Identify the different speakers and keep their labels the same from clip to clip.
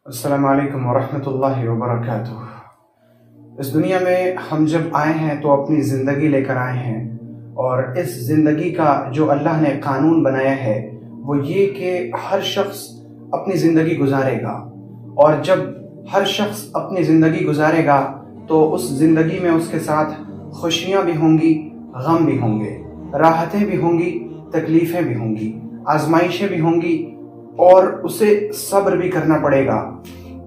Speaker 1: अस्सलामु अलैकुम वरहमतुल्लाहि वबरकातुह। इस दुनिया में हम जब आए हैं तो अपनी ज़िंदगी लेकर आए हैं, और इस ज़िंदगी का जो अल्लाह ने कानून बनाया है वो ये कि हर शख्स अपनी ज़िंदगी गुजारेगा, और जब हर शख्स अपनी ज़िंदगी गुजारेगा तो उस ज़िंदगी में उसके साथ खुशियाँ भी होंगी, गम भी होंगे, राहतें भी होंगी, तकलीफ़ें भी होंगी, आजमाइशें भी होंगी, और उसे सब्र भी करना पड़ेगा।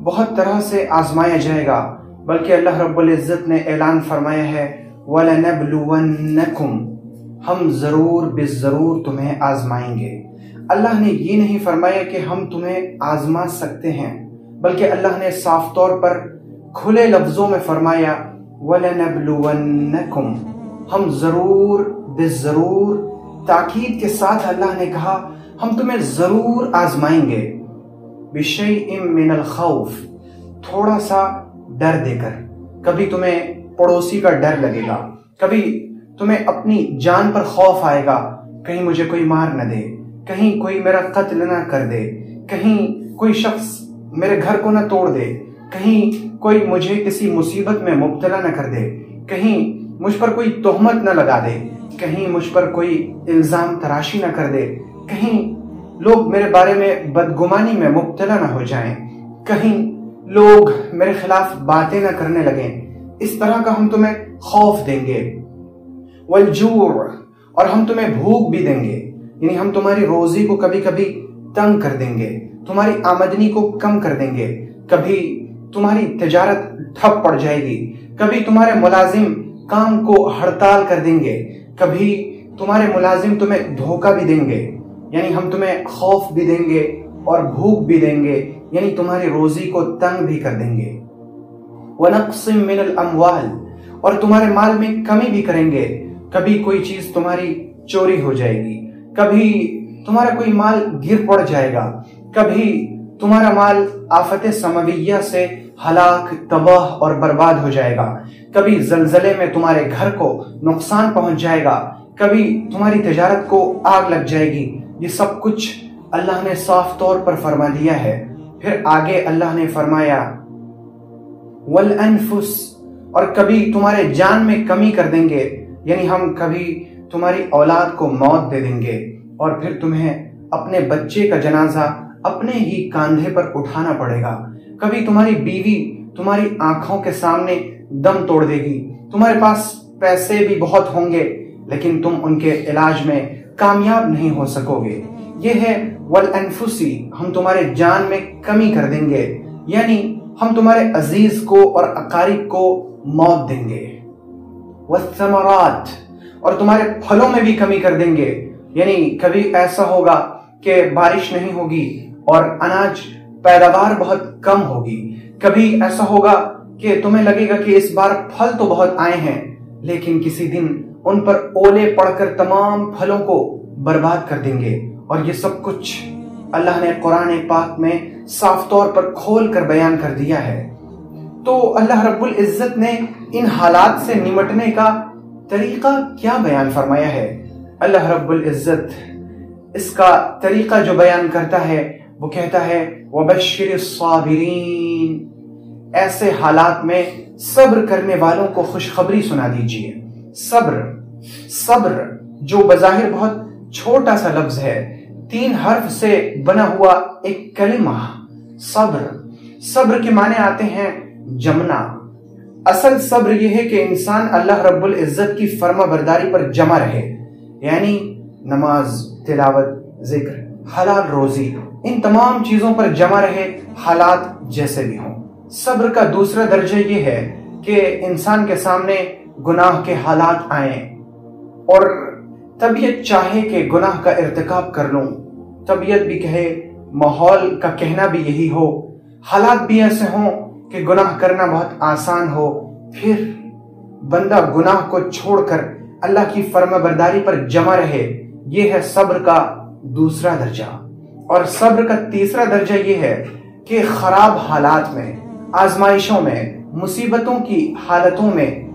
Speaker 1: बहुत तरह से आजमाया जाएगा, बल्कि अल्लाह रब्बुल इज़्ज़त ने ऐलान फरमाया है वलनब्लुवन्नकुम, हम ज़रूर बिज़रूर तुम्हें आजमाएंगे। अल्लाह ने ये नहीं फरमाया कि हम तुम्हें आजमा सकते हैं, बल्कि अल्लाह ने साफ तौर पर खुले लफ्ज़ों में फरमाया वलनब्लुवन्नकुम, हम ज़रूर बिज़रूर, ताकीद के साथ अल्लाह ने कहा हम तुम्हें ज़रूर आजमाएंगे। बिशैइन मिनल खौफ, थोड़ा सा डर देकर। कभी तुम्हें पड़ोसी का डर लगेगा, कभी तुम्हें अपनी जान पर खौफ आएगा, कहीं मुझे कोई मार न दे, कहीं कोई मेरा कत्ल ना कर दे, कहीं कोई शख्स मेरे घर को ना तोड़ दे, कहीं कोई मुझे किसी मुसीबत में मुब्तला न कर दे, कहीं मुझ पर कोई तोहमत न लगा दे, कहीं मुझ पर कोई इल्ज़ाम तराशी न कर दे, कहीं लोग मेरे बारे में बदगुमानी में मुब्तला न हो जाएं, कहीं लोग मेरे खिलाफ बातें न करने लगें। इस तरह का हम तुम्हें खौफ देंगे। वलजूर, और हम तुम्हें भूख भी देंगे, यानी हम तुम्हारी रोजी को कभी कभी तंग कर देंगे, तुम्हारी आमदनी को कम कर देंगे, कभी तुम्हारी तिजारत ठप पड़ जाएगी, कभी तुम्हारे मुलाजिम काम को हड़ताल कर देंगे, कभी तुम्हारे मुलाजिम तुम्हें धोखा भी देंगे, यानी हम तुम्हें खौफ भी देंगे और भूख भी देंगे, यानी तुम्हारी रोजी को तंग भी कर देंगे। वनक़्सिम मिनल अम्वाल, और तुम्हारे माल में कमी भी करेंगे। कभी कोई चीज तुम्हारी चोरी हो जाएगी, कभी तुम्हारा कोई माल गिर पड़ जाएगा, कभी तुम्हारा माल आफत समविया से हलाक, तबाह और बर्बाद हो जाएगा, कभी जलजले में तुम्हारे घर को नुकसान पहुंच जाएगा, कभी तुम्हारी तिजारत को आग लग जाएगी। ये सब कुछ अल्लाह ने साफ तौर पर फरमा दिया है। फिर आगे अल्लाह ने फरमाया वल अनफुस, और कभी तुम्हारे जान में कमी कर देंगे, यानी हम कभी तुम्हारी औलाद को मौत दे देंगे, और फिर तुम्हें अपने बच्चे का जनाजा अपने ही कांधे पर उठाना पड़ेगा। कभी तुम्हारी बीवी तुम्हारी आंखों के सामने दम तोड़ देगी, तुम्हारे पास पैसे भी बहुत होंगे, लेकिन तुम उनके इलाज में कामयाब नहीं हो सकोगे। ये है वल अनफुसी, हम तुम्हारे जान में कमी कर देंगे, यानी हम तुम्हारे अजीज को और अकारिब को मौत देंगे। वस्समरात, और तुम्हारे फलों में भी कमी कर देंगे, यानी कभी ऐसा होगा कि बारिश नहीं होगी और अनाज पैदावार बहुत कम होगी, कभी ऐसा होगा कि तुम्हें लगेगा कि इस बार फल तो बहुत आए हैं, लेकिन किसी दिन उन पर ओले पड़कर तमाम फलों को बर्बाद कर देंगे। और ये सब कुछ अल्लाह ने कुरान पाक में साफ तौर पर खोल कर बयान कर दिया है। तो अल्लाह रब्बुल इज़्ज़त ने इन हालात से निमटने का तरीका क्या बयान फरमाया है? अल्लाह रब्बुल इज़्ज़त इसका तरीका जो बयान करता है वो कहता है वबश्शिरिस साबिरीन, ऐसे हालात में सब्र करने वालों को खुशखबरी सुना दीजिए। सब्र, सब्र जो बज़ाहिर बहुत छोटा सा लफ्ज है, 3 हर्फ से बना हुआ एक कलिमा सब्र। सब्र के माने आते हैं जमना। असल सब्र यह है कि इंसान अल्लाह रब्बुल इज़्ज़त की फर्मा बरदारी पर जमा रहे, यानी नमाज, तिलावत, जिक्र, हलाल रोजी, इन तमाम चीजों पर जमा रहे, हालात जैसे भी हों। सब्र का दूसरा दर्जा ये है कि इंसान के सामने गुनाह के हालात आए और तबीयत चाहे कि गुनाह का इर्तिकाब कर लूं, तबीयत भी कहे, माहौल का कहना भी यही हो, हालात भी ऐसे हों कि गुनाह करना बहुत आसान हो, फिर बंदा गुनाह को छोड़कर अल्लाह की फर्माबरदारी पर जमा रहे। ये है सब्र का दूसरा दर्जा। और सब्र का तीसरा दर्जा ये है कि खराब हालात में, आजमाइशों में, मुसीबतों की हालतों में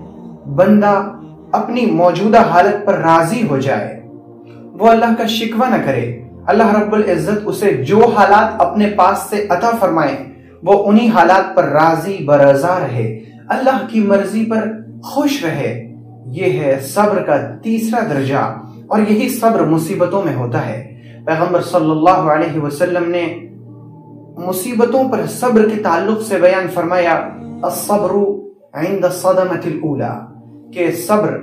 Speaker 1: बंदा अपनी मौजूदा हालत पर राजी हो जाए, वो अल्लाह का शिकवा न करे। अल्लाह रब्बुल इज़्ज़त उसे जो हालात अपने पास से अता फरमाए وہ انہی حالات پر راضی برضا رہے، اللہ کی مرضی پر خوش رہے۔ یہ ہے صبر کا تیسرا درجہ، اور یہی صبر مصیبتوں میں ہوتا ہے۔ پیغمبر صلی اللہ علیہ وسلم نے مصیبتوں پر صبر کے تعلق سے بیان فرمایا، الصبر عند الصدمۃ الاولی، کہ صبر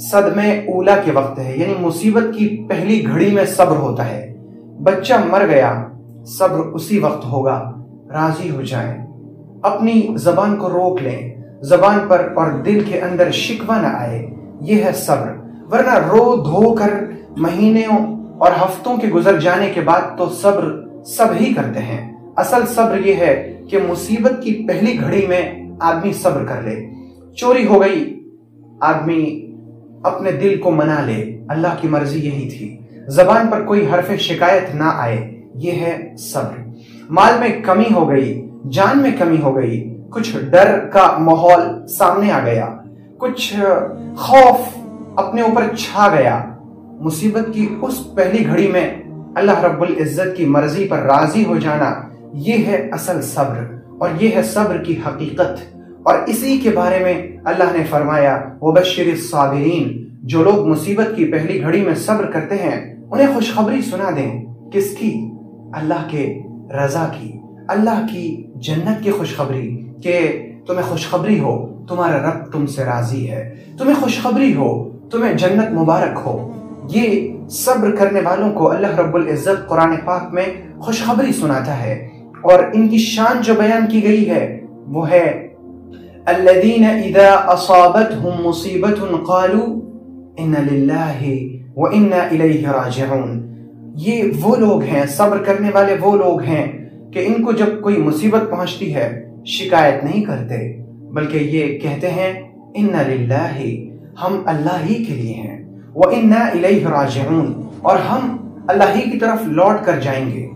Speaker 1: صدمے اولا کے وقت ہے، یعنی مصیبت کی پہلی گھڑی میں صبر ہوتا ہے۔ بچہ مر گیا، صبر اسی وقت ہوگا، راضی ہو جائیں، اپنی زبان کو روک لیں، زبان پر اور دل کے اندر شکوہ نہ آئے، یہ ہے صبر۔ ورنہ رو دھو کر مہینوں اور ہفتوں کے گزر جانے کے بعد تو صبر سب ہی کرتے ہیں۔ اصل صبر یہ ہے کہ مصیبت کی پہلی گھڑی میں آدمی صبر کر لے۔ چوری ہو گئی، آدمی اپنے دل کو منا لے، اللہ کی مرضی یہی تھی، زبان پر کوئی حرف شکایت نہ آئے، یہ ہے صبر۔ مال میں کمی ہو گئی، جان میں کمی ہو گئی، کچھ ڈر کا ماحول سامنے آ گیا، کچھ خوف اپنے اوپر چھا گیا، مصیبت کی اس پہلی گھڑی میں اللہ رب العزت کی مرضی پر راضی ہو جانا، یہ ہے اصل صبر، اور یہ ہے صبر کی حقیقت۔ اور اسی کے بارے میں اللہ نے فرمایا، وَبَشِّرِ الصَّابِرِينَ، جو لوگ مصیبت کی پہلی گھڑی میں صبر کرتے ہیں انہیں خوشخبری سنا دیں۔ کس کی؟ اللہ کے رضا کی، اللہ کی جنت کی خوشخبری، کہ تمہیں خوشخبری ہو تمہارا رب تم سے راضی ہے، تمہیں خوشخبری ہو تمہیں جنت مبارک ہو۔ یہ صبر کرنے والوں کو اللہ رب العزت قرآن پاک میں خوشخبری سناتا ہے، اور ان کی شان جو بیان کی گئی ہے وہ ہے الذین اذا اصابتهم مصیبۃ قالوا ان للہ وانا الیہ راجعون۔ یہ وہ لوگ ہیں، صبر کرنے والے وہ لوگ ہیں کہ ان کو جب کوئی مصیبت پہنچتی ہے شکایت نہیں کرتے، بلکہ یہ کہتے ہیں انا للہ، ہم اللہ ہی کے لیے ہیں، وانا الیہ راجعون، اور ہم اللہ ہی کی طرف لوٹ کر جائیں گے۔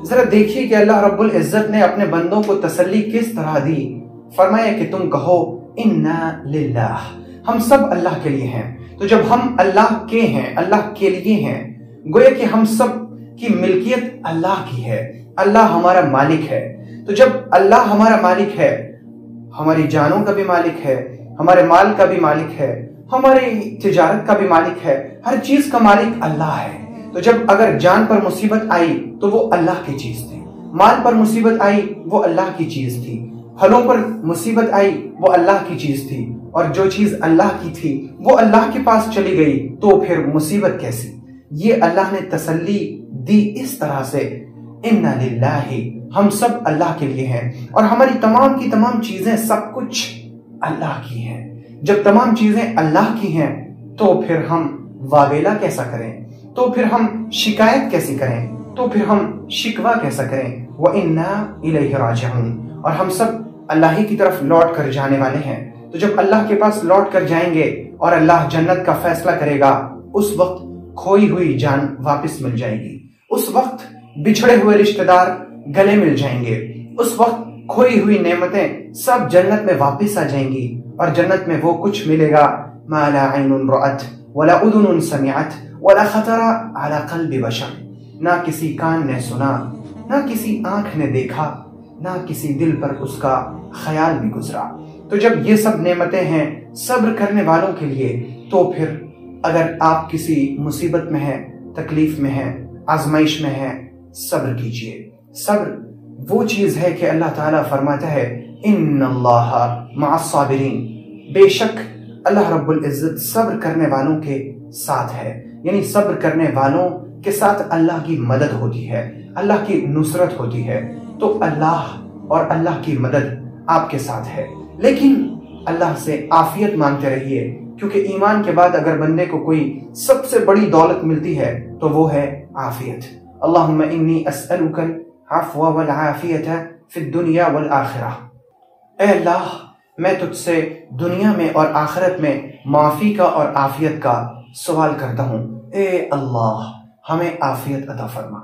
Speaker 1: ذرا دیکھیے کہ اللہ رب العزت نے اپنے بندوں کو تسلی کس طرح دی۔ فرمایا کہ تم کہو انا للہ، ہم سب اللہ کے لیے ہیں۔ تو جب ہم اللہ کے ہیں، اللہ کے لیے ہیں، گویا کہ ہم سب کی ملکیت اللہ کی ہے، اللہ ہمارا مالک ہے۔ تو جب اللہ ہمارا مالک ہے، ہماری جانوں کا بھی مالک ہے، ہمارے مال کا بھی مالک ہے، ہماری تجارت کا بھی مالک ہے، ہر چیز کا مالک اللہ ہے۔ تو جب اگر جان پر مصیبت آئی تو وہ اللہ کی چیز تھی، مال پر مصیبت آئی وہ اللہ کی چیز تھی، پھلوں پر مصیبت آئی وہ اللہ کی چیز تھی، اور جو چیز اللہ کی تھی وہ اللہ کے پاس چلی گئی تو پھر مصیبت کیسی؟ یہ اللہ نے تسلی دی اس طرح سے، انا للہ، ہم سب اللہ کے لیے ہیں، اور ہماری تمام کی تمام چیزیں، سب کچھ اللہ کی ہیں۔ جب تمام چیزیں اللہ کی ہیں تو پھر ہم واویلا کیسا کریں، تو پھر ہم شکایت کیسی کریں، تو پھر ہم شکوہ کیسا کریں؟ وَإِنَّا إِلَيْهِ رَاجِعُونَ، اور ہم سب اللہ ہی کی طرف لوٹ کر جانے والے ہیں۔ تو جب اللہ کے پاس لوٹ کر جائیں گے اور اللہ جنت کا فیصلہ کرے گا، اس وقت کھوئی ہوئی جان واپس مل جائے گی، اس وقت بچھڑے ہوئے رشتہ دار گلے مل جائیں گے، اس وقت کھوئی ہوئی نعمتیں سب جنت میں واپس آ جائیں گی، اور جنت میں وہ کچھ ملے گا ما لا عین رأت ولا اذن سمعت ولا خطر على قلب بشر، نہ کسی کان نے سنا، نہ کسی آنکھ نے دیکھا، نہ کسی دل پر اس کا خیال بھی گزرا۔ تو جب یہ سب نعمتیں ہیں صبر کرنے والوں کے لیے، تو پھر اگر آپ کسی مصیبت میں ہیں، تکلیف میں ہیں، آزمائش میں ہیں، صبر کیجئے۔ صبر وہ چیز ہے کہ اللہ تعالیٰ فرماتا ہے ان اللہ مع الصابرین، بے شک اللہ رب العزت صبر کرنے والوں کے ساتھ ہے، یعنی صبر کرنے والوں کے ساتھ اللہ کی مدد ہوتی ہے، اللہ کی نصرت ہوتی ہے۔ تو اللہ اور اللہ کی مدد آپ کے ساتھ ہے، لیکن اللہ سے عافیت مانگتے رہیے، کیونکہ ایمان کے بعد اگر بندے کو کوئی سب سے بڑی دولت ملتی ہے تو وہ ہے عافیت۔ اللہم انی اسألک العفو والعافیت فی الدنیا والآخرہ، اے اللہ میں تجھ سے دنیا میں اور آخرت میں معافی کا اور عافیت کا سوال کرتا ہوں، اے اللہ ہمیں عافیت عطا فرما۔